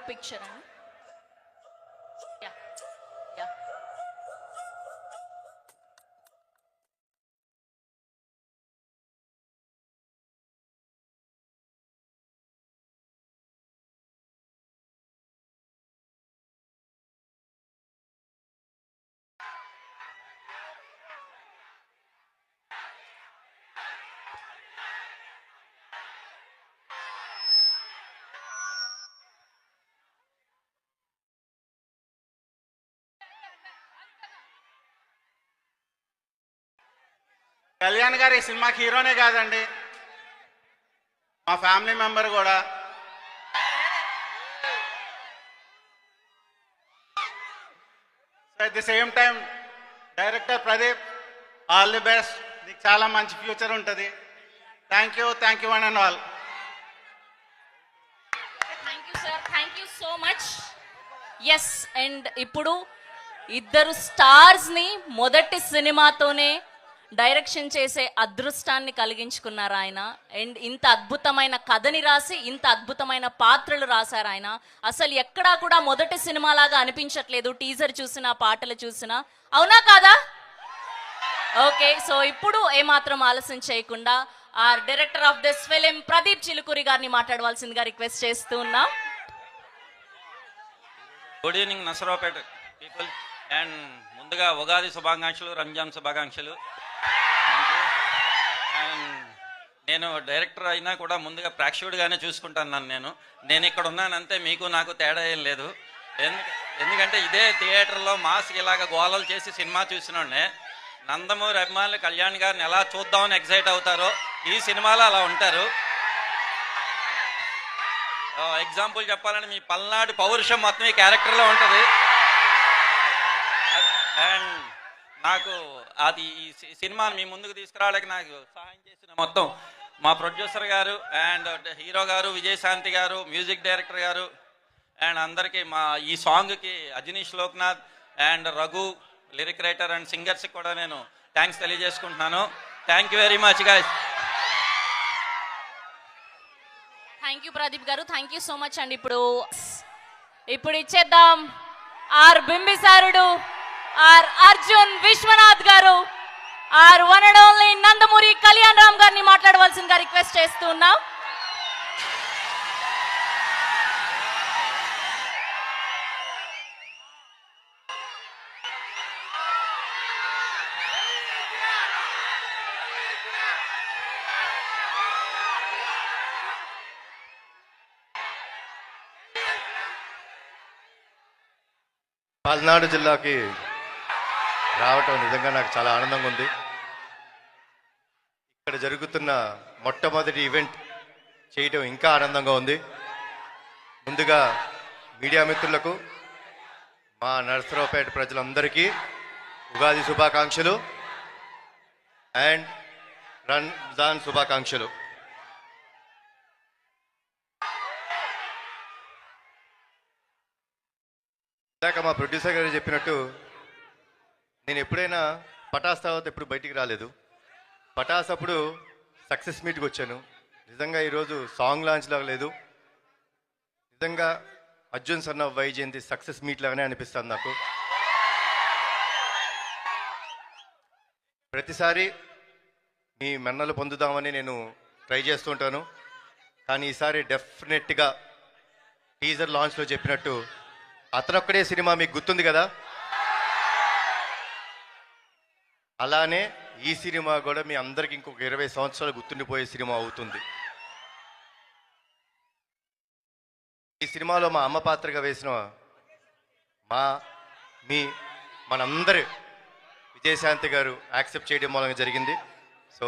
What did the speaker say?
picture and yeah, yeah. Kalyan గారు ఈ సినిమాకి హీరోనే కాదండి, మా ఫ్యామిలీ మెంబర్ కూడా. At the same time director Pradeep, all the best, నీకు చాలా మంచి ఫ్యూచర్ ఉంటుంది. Thank you one and all. Thank you sir, thank you so much. Yes, and ఇప్పుడు ఇద్దరు స్టార్స్ని మొదటి సినిమాతోనే డైరెక్షన్ చేసే అదృష్టాన్ని కలిగించుకున్నారు ఆయన. అండ్ ఇంత అద్భుతమైన కథని రాసి ఇంత అద్భుతమైన పాత్రలు రాశారు ఆయన. అసలు ఎక్కడా కూడా మొదటి సినిమాలాగా అనిపించట్లేదు, టీజర్ చూసినా పాటలు చూసినా. అవునా కాదా? ఓకే, సో ఇప్పుడు ఏమాత్రం ఆలస్యం చేయకుండా our director of this film Pradeep Chilukuri గారిని మాట్లాడవలసిందిగా రిక్వెస్ట్ చేస్తూ ఉన్నాం. Good evening Narasaraopet people, and ముందుగా ఉగాది శుభాకాంక్షలు, రంజాన్ శుభాకాంక్షలు. అండ్ నేను డైరెక్టర్ అయినా కూడా ముందుగా ప్రేక్షకుడిగానే చూసుకుంటాను నేను ఇక్కడ ఉన్నానంతే, మీకు నాకు తేడా ఏం లేదు. ఎందుకంటే ఇదే థియేటర్లో మాస్ ఇలాగ గోలలు చేసి సినిమా చూసినోడే నందమూరి అభిమానులు కళ్యాణ్ గారిని ఎలా చూద్దామని ఎగ్జైట్ అవుతారో ఈ సినిమాలో అలా ఉంటారు. ఎగ్జాంపుల్ చెప్పాలని మీ పల్నాడు పౌరుషం మొత్తం ఈ క్యారెక్టర్లో ఉంటుంది. అండ్ నాకు అది ఈ సినిమాని మీ ముందుకు తీసుకురావడానికి నాకు సహాయం చేసిన మొత్తం మా ప్రొడ్యూసర్ గారు అండ్ హీరో గారు, విజయశాంతి గారు, మ్యూజిక్ డైరెక్టర్ గారు, అండ్ అందరికీ మా ఈ సాంగ్కి Ajaneesh Loknath and Raghu lyric writer and సింగర్స్కి కూడా నేను థ్యాంక్స్ తెలియజేసుకుంటున్నాను. Thank you very much guys. Thank you Pradeep garu, thank you so much అండి. ఇప్పుడు ఇచ్చేద్దాం ఆర్ బింబిసారుడు, our Arjun Vishwanath garu, our one and only Nandamuri Kalyan Ram గారిని మాట్లాడవలసిందిగా రిక్వెస్ట్ చేస్తూ ఉన్నాం. పల్నాడు జిల్లాకి రావటం నిజంగా నాకు చాలా ఆనందంగా ఉంది. ఇక్కడ జరుగుతున్న మొట్టమొదటి ఈవెంట్ చేయటం ఇంకా ఆనందంగా ఉంది. ముందుగా మీడియా మిత్రులకు, మా నరసరావుపేట ప్రజలందరికీ ఉగాది శుభాకాంక్షలు అండ్ రంజాన్ శుభాకాంక్షలు. ఇందాక మా ప్రొడ్యూసర్ గారు చెప్పినట్టు నేను ఎప్పుడైనా పటాస్ తర్వాత ఎప్పుడు బయటికి రాలేదు. పటాస్ అప్పుడు సక్సెస్ మీట్కి వచ్చాను. నిజంగా ఈరోజు సాంగ్ లాంచ్ లాగా లేదు, నిజంగా Arjun son of Vyjayanthi success meet లాగానే అనిపిస్తుంది నాకు. ప్రతిసారి మీ మన్నలు పొందుదామని నేను ట్రై చేస్తుంటాను, కానీ ఈసారి డెఫినెట్గా టీజర్ లాంచ్లో చెప్పినట్టు అతనొక్కడే సినిమా మీకు గుర్తుంది కదా, అలానే ఈ సినిమా కూడా మీ అందరికి ఇంకొక 20 సంవత్సరాలు గుర్తుండిపోయే సినిమా అవుతుంది. ఈ సినిమాలో మా అమ్మ పాత్రగా వేసిన మనందరి విజయశాంతి గారు యాక్సెప్ట్ చేయడం మూలంగా జరిగింది. సో